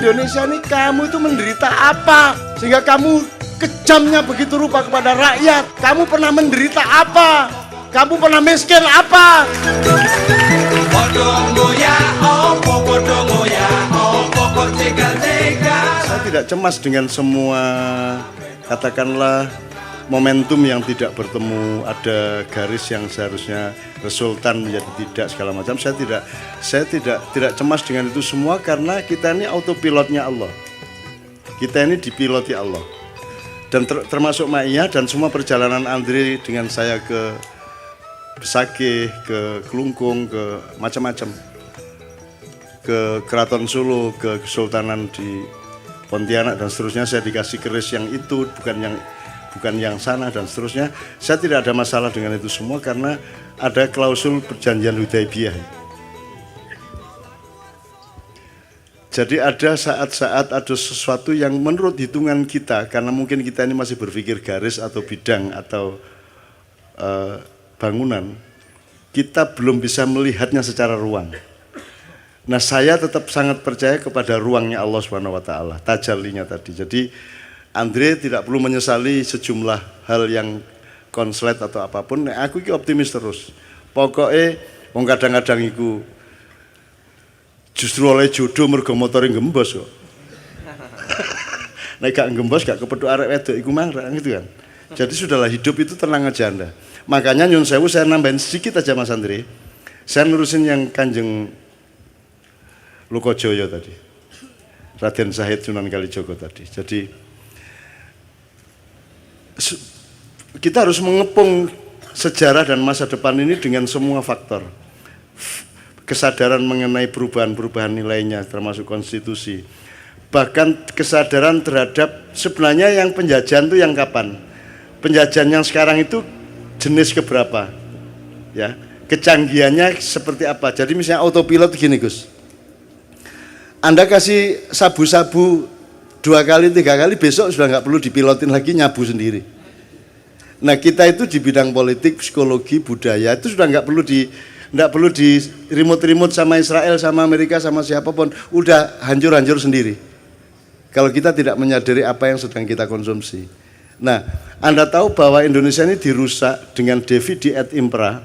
Indonesia ini kamu itu menderita apa sehingga kamu kejamnya begitu rupa kepada rakyat? Kamu pernah menderita apa? Kamu pernah miskin apa? Saya tidak cemas dengan semua, katakanlah, momentum yang tidak bertemu, ada garis yang seharusnya resultan menjadi tidak, segala macam. Saya tidak cemas dengan itu semua karena kita ini autopilotnya Allah. Kita ini dipiloti Allah. Dan termasuk Ma'iyah dan semua perjalanan Andre dengan saya ke Besakih, ke Kelungkung, ke macam-macam. Ke Keraton Solo, ke Kesultanan di Pontianak dan seterusnya, saya dikasih keris yang itu, bukan yang sana dan seterusnya. Saya tidak ada masalah dengan itu semua karena ada klausul perjanjian Hudaibiyah. Jadi ada saat-saat ada sesuatu yang menurut hitungan kita, karena mungkin kita ini masih berpikir garis atau bidang atau bangunan, kita belum bisa melihatnya secara ruang. Nah, saya tetap sangat percaya kepada ruangnya Allah Subhanahu wa taala, tajallinya tadi. Jadi Andre tidak perlu menyesali sejumlah hal yang konslet atau apapun. Nah, aku iki optimis terus. Pokoknya wong kadang-kadang iku justru oleh jodoh mergo motore gembos kok. Nek gak gembos gak kepethuk arek wedok iku mang gitu kan. Jadi sudahlah, hidup itu tenang aja Anda. Makanya nyun sewu saya nambahin sedikit aja Mas Andre. Saya nurusin yang Kanjeng Lokojoyo tadi, Raden Zahid Sunan Kalijogo tadi. Jadi kita harus mengepung sejarah dan masa depan ini dengan semua faktor. Kesadaran mengenai perubahan-perubahan nilainya termasuk konstitusi. Bahkan kesadaran terhadap sebenarnya yang penjajahan itu yang kapan? Penjajahan yang sekarang itu jenis keberapa? Ya, kecanggihannya seperti apa? Jadi misalnya autopilot gini Gus. Anda kasih sabu-sabu 2 kali 3 kali, besok sudah nggak perlu dipilotin lagi, nyabu sendiri. Nah, kita itu di bidang politik, psikologi, budaya itu sudah nggak perlu di remote sama Israel, sama Amerika, sama siapapun, udah hancur sendiri. Kalau kita tidak menyadari apa yang sedang kita konsumsi. Nah, Anda tahu bahwa Indonesia ini dirusak dengan Divide et Impera,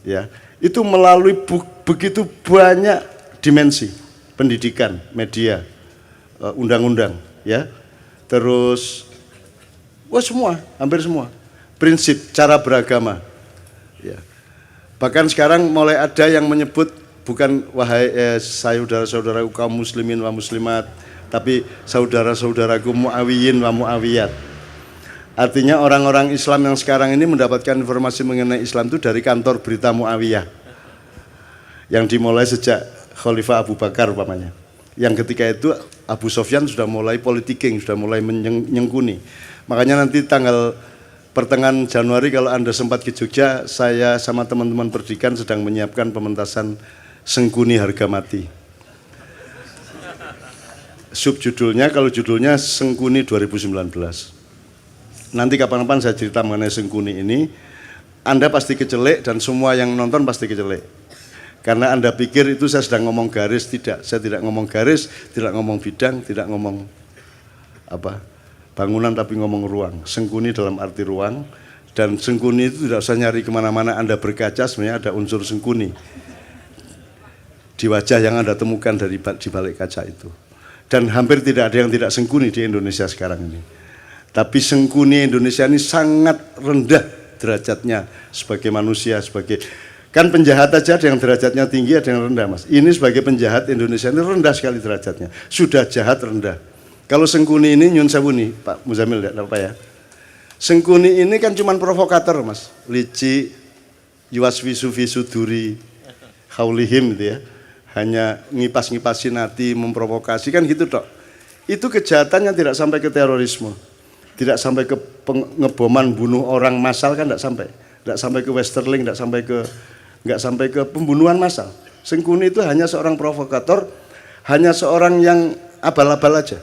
ya, itu melalui begitu banyak dimensi. Pendidikan, media, undang-undang, ya, terus, semua, hampir semua, prinsip, cara beragama, ya. Bahkan sekarang mulai ada yang menyebut bukan wahai saudara-saudaraku kaum muslimin wa muslimat, tapi saudara-saudaraku mu'awiyin wa mu'awiyat. Artinya orang-orang Islam yang sekarang ini mendapatkan informasi mengenai Islam itu dari kantor berita Mu'awiyah, yang dimulai sejak Khalifah Abu Bakar umpamanya. Yang ketika itu Abu Sofyan sudah mulai politiking, sudah mulai menyengkuni. Makanya nanti tanggal pertengahan Januari kalau Anda sempat ke Jogja, saya sama teman-teman Perdikan sedang menyiapkan pementasan Sengkuni Harga Mati. Subjudulnya, kalau judulnya Sengkuni 2019. Nanti kapan-kapan saya cerita mengenai Sengkuni ini. Anda pasti kecelek dan semua yang nonton pasti kecelek. Karena Anda pikir itu saya sedang ngomong garis, tidak. Saya tidak ngomong garis, tidak ngomong bidang, tidak ngomong bangunan, tapi ngomong ruang. Sengkuni dalam arti ruang, dan sengkuni itu tidak usah nyari kemana-mana. Anda berkaca sebenarnya ada unsur sengkuni di wajah yang Anda temukan di balik kaca itu. Dan hampir tidak ada yang tidak sengkuni di Indonesia sekarang ini. Tapi sengkuni Indonesia ini sangat rendah derajatnya sebagai manusia, sebagai... Kan penjahat aja ada yang derajatnya tinggi, ada yang rendah Mas. Ini sebagai penjahat Indonesia ini rendah sekali derajatnya. Sudah jahat rendah. Kalau Sengkuni ini nyun sewu nih Pak Muzamil, tidak apa ya. Sengkuni ini kan cuma provokator Mas. Lici, yuwaswisu fisuduri, haulihim gitu ya. Hanya ngipas-ngipasin hati, memprovokasi kan gitu tok. Itu kejahatannya tidak sampai ke terorisme. Tidak sampai ke pengeboman bunuh orang massal kan tidak sampai. Tidak sampai ke Westerling, nggak sampai ke pembunuhan massal. Sengkuni itu hanya seorang provokator, hanya seorang yang abal-abal aja.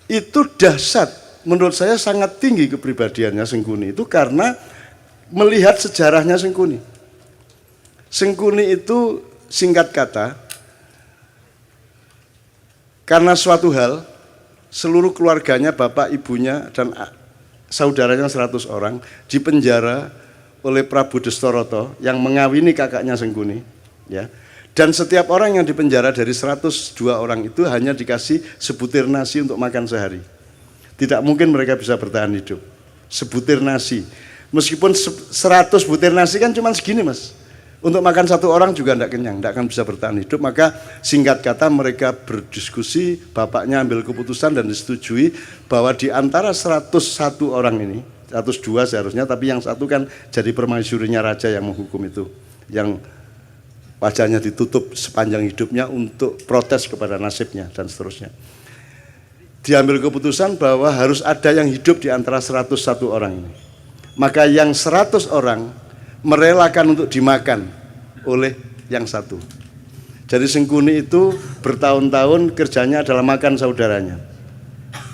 Itu dahsyat. Menurut saya sangat tinggi kepribadiannya Sengkuni itu karena melihat sejarahnya Sengkuni. Sengkuni itu singkat kata karena suatu hal seluruh keluarganya, bapak, ibunya, dan saudaranya 100 orang dipenjara oleh Prabu Destoroto yang mengawini kakaknya Sengkuni, ya. Dan setiap orang yang dipenjara dari 102 orang itu hanya dikasih sebutir nasi untuk makan sehari. Tidak mungkin mereka bisa bertahan hidup. Sebutir nasi. Meskipun 100 butir nasi kan cuma segini, Mas. Untuk makan satu orang juga tidak kenyang, tidak akan bisa bertahan hidup. Maka singkat kata mereka berdiskusi, bapaknya ambil keputusan dan disetujui bahwa di antara 101 orang ini, 102 seharusnya, tapi yang satu kan jadi permaisurinya raja yang menghukum itu, yang wajahnya ditutup sepanjang hidupnya untuk protes kepada nasibnya dan seterusnya. Diambil keputusan bahwa harus ada yang hidup di antara 101 orang ini. Maka yang 100 orang merelakan untuk dimakan oleh yang satu. Jadi Sengkuni itu bertahun-tahun kerjanya adalah makan saudaranya.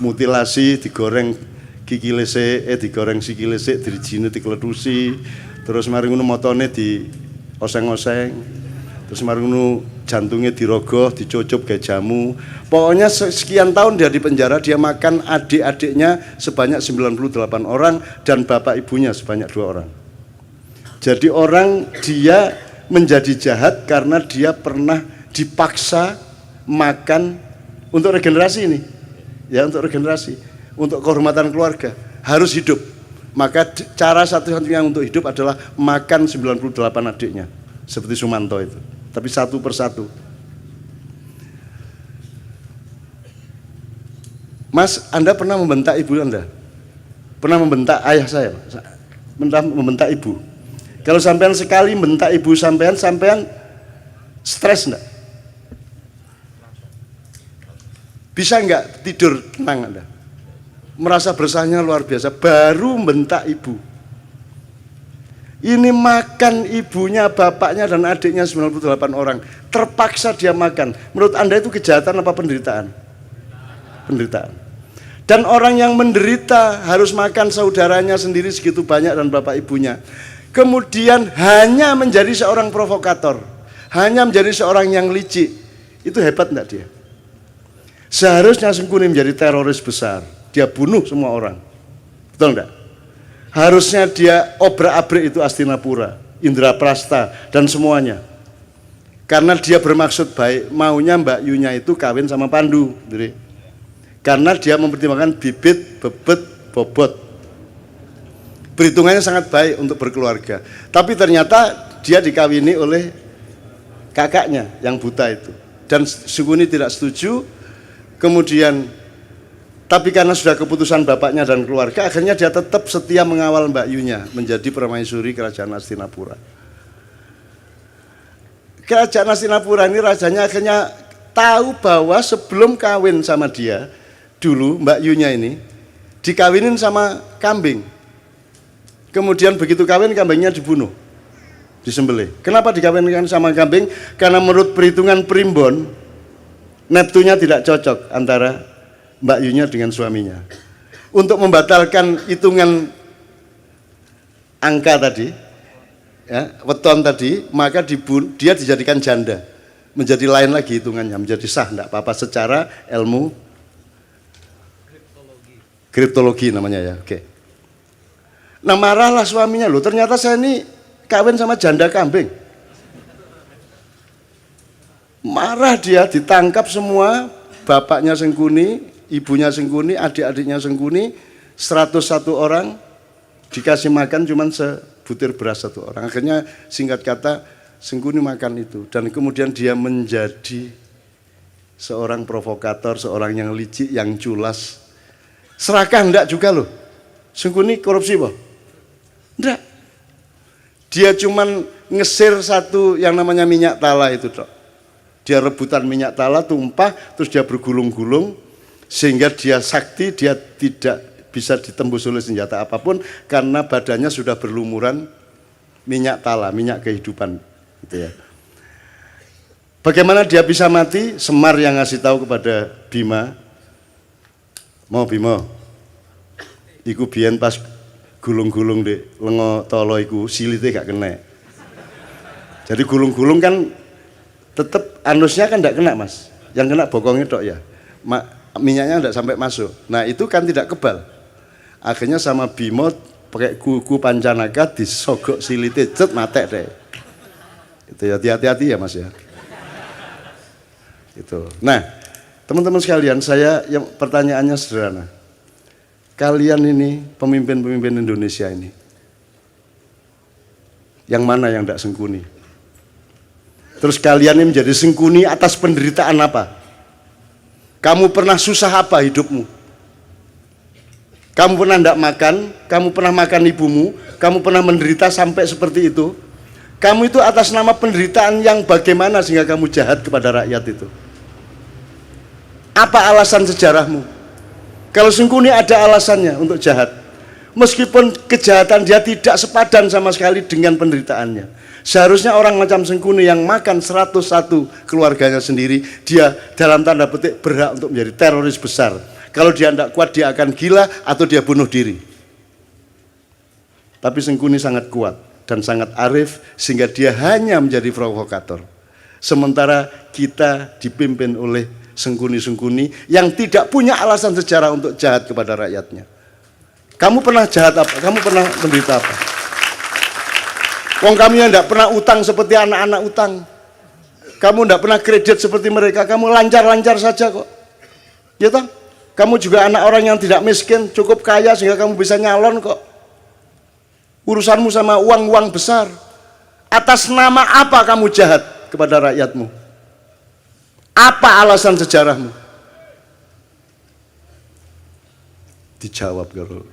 Mutilasi, digoreng kikilese, digoreng sikilese, dirijine dikledusi, terus mari ngono motone di oseng-oseng, terus mari ngono jantungnya dirogoh, dicucup kayak jamu. Pokoknya sekian tahun dia di penjara, dia makan adik-adiknya sebanyak 98 orang dan bapak ibunya sebanyak 2 orang. Jadi orang dia menjadi jahat karena dia pernah dipaksa makan untuk regenerasi ini. Ya, untuk regenerasi, untuk kehormatan keluarga, harus hidup. Maka cara satu-satunya untuk hidup adalah makan 98 adiknya, seperti Sumanto itu. Tapi satu persatu. Mas, Anda pernah membentak ibu Anda? Pernah membentak ayah saya? Pernah membentak ibu? Kalau sampean sekali membentak ibu sampean stres enggak? Bisa enggak tidur tenang Anda? Merasa bersalahnya luar biasa, baru membentak ibu. Ini makan ibunya, bapaknya dan adiknya 98 orang. Terpaksa dia makan. Menurut Anda itu kejahatan apa penderitaan? Penderitaan. Dan orang yang menderita harus makan saudaranya sendiri segitu banyak dan bapak ibunya. Kemudian hanya menjadi seorang provokator, hanya menjadi seorang yang licik. Itu hebat enggak dia? Seharusnya Sengkuni menjadi teroris besar. Dia bunuh semua orang. Betul enggak? Harusnya dia obrak-abrik itu Astinapura, Indraprasta, dan semuanya. Karena dia bermaksud baik, maunya Mbak Yunya itu kawin sama Pandu. Karena dia mempertimbangkan bibit, bebet, bobot. Perhitungannya sangat baik untuk berkeluarga. Tapi ternyata dia dikawini oleh kakaknya yang buta itu. Dan Sengkuni tidak setuju. Kemudian, tapi karena sudah keputusan bapaknya dan keluarga, akhirnya dia tetap setia mengawal Mbak Yunya menjadi permaisuri kerajaan Astinapura. Kerajaan Astinapura ini rajanya akhirnya tahu bahwa sebelum kawin sama dia, dulu Mbak Yunya ini dikawinin sama kambing. Kemudian begitu kawin, kambingnya dibunuh, disembelih. Kenapa dikawinkan sama kambing? Karena menurut perhitungan primbon, neptunya tidak cocok antara Mbak Yunya dengan suaminya. Untuk membatalkan hitungan angka tadi, ya, weton tadi, maka dia dijadikan janda, menjadi lain lagi hitungannya, menjadi sah, enggak apa-apa secara ilmu kriptologi namanya ya. Oke. Nah marahlah suaminya, loh ternyata saya ini kawin sama janda kambing. Marah dia, ditangkap semua, bapaknya Sengkuni, ibunya Sengkuni, adik-adiknya Sengkuni, 101 orang dikasih makan cuman sebutir beras satu orang. Akhirnya singkat kata Sengkuni makan itu, dan kemudian dia menjadi seorang provokator, seorang yang licik, yang culas. Serakah enggak juga loh. Sengkuni korupsi boh? Enggak. Dia cuman ngesir satu yang namanya minyak tala itu toh. Dia rebutan minyak tala tumpah, terus dia bergulung-gulung sehingga dia sakti, dia tidak bisa ditembus oleh senjata apapun karena badannya sudah berlumuran minyak tala, minyak kehidupan gitu ya. Bagaimana dia bisa mati? Semar yang ngasih tahu kepada Bima. Mau Bima, iku biyen pas gulung-gulung di lengo tolo iku silite gak kena. Jadi gulung-gulung kan tetep anusnya kan gak kena mas, yang kena bokongnya tok ya. minyaknya tidak sampai masuk. Nah itu kan tidak kebal. Akhirnya sama Bimo pakai gugu Pancanaga disogok silite cet matek deh. Itu ya, hati-hati ya Mas ya. Itu. Nah, teman-teman sekalian, yang pertanyaannya sederhana. Kalian ini pemimpin-pemimpin Indonesia ini, yang mana yang tidak sengkuni? Terus kalian ini menjadi sengkuni atas penderitaan apa? Kamu pernah susah apa hidupmu? Kamu pernah tidak makan? Kamu pernah makan ibumu? Kamu pernah menderita sampai seperti itu? Kamu itu atas nama penderitaan yang bagaimana sehingga kamu jahat kepada rakyat itu? Apa alasan sejarahmu? Kalau Sengkuni ada alasannya untuk jahat. Meskipun kejahatan dia tidak sepadan sama sekali dengan penderitaannya. Seharusnya orang macam Sengkuni yang makan 101 keluarganya sendiri, dia dalam tanda petik berhak untuk menjadi teroris besar. Kalau dia tidak kuat, dia akan gila atau dia bunuh diri. Tapi Sengkuni sangat kuat dan sangat arif sehingga dia hanya menjadi provokator. Sementara kita dipimpin oleh Sengkuni-Sengkuni yang tidak punya alasan sejarah untuk jahat kepada rakyatnya. Kamu pernah jahat apa? Kamu pernah menderita apa? Wong kami yang tidak pernah utang seperti anak-anak utang. Kamu tidak pernah kredit seperti mereka. Kamu lancar-lancar saja kok. Ya toh? Kamu juga anak orang yang tidak miskin, cukup kaya sehingga kamu bisa nyalon kok. Urusanmu sama uang-uang besar. Atas nama apa kamu jahat kepada rakyatmu? Apa alasan sejarahmu? Dijawab kalau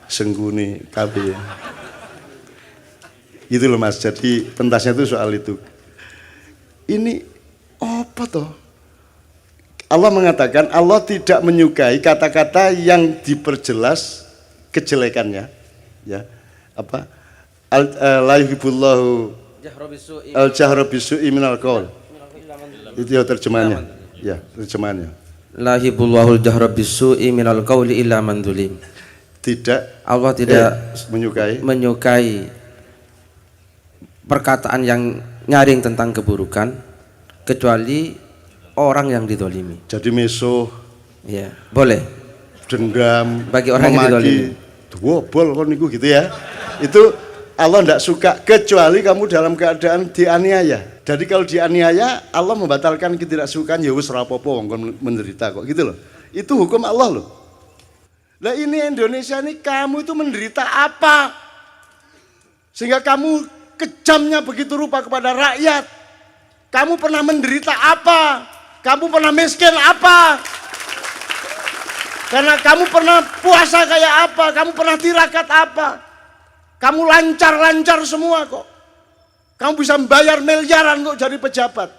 Sengkuni KB. Gitu loh Mas, jadi pentasnya itu soal itu. Ini apa toh? Allah mengatakan Allah tidak menyukai kata-kata yang diperjelas kejelekannya, ya. Apa? La yuhibbullahu al-jahra bisu'i minal qaul. Itu ya terjemahannya. Ya, terjemahannya. La yuhibbullahu al-jahra bisu'i minal qauli illa man zulim. Tidak, Allah tidak menyukai perkataan yang nyaring tentang keburukan kecuali orang yang didolimi. Jadi mesuh, ya, boleh. Dendam, bagi orang yang didolimi. Wobol kon niku gitu ya. Itu Allah tidak suka kecuali kamu dalam keadaan dianiaya. Jadi kalau dianiaya, Allah membatalkan ketidaksukaan, ya wis rapopo wong menderita kok gitu loh. Itu hukum Allah loh. Nah ini Indonesia ini kamu itu menderita apa? Sehingga kamu kejamnya begitu rupa kepada rakyat. Kamu pernah menderita apa? Kamu pernah miskin apa? Karena kamu pernah puasa kayak apa? Kamu pernah tirakat apa? Kamu lancar-lancar semua kok. Kamu bisa membayar miliaran untuk jadi pejabat.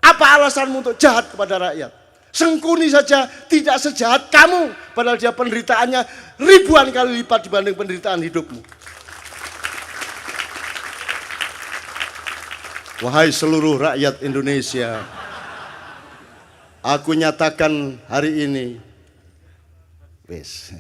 Apa alasanmu untuk jahat kepada rakyat? Sengkuni saja tidak sejahat kamu, padahal dia penderitaannya ribuan kali lipat dibanding penderitaan hidupmu. Wahai seluruh rakyat Indonesia, aku nyatakan hari ini, wes.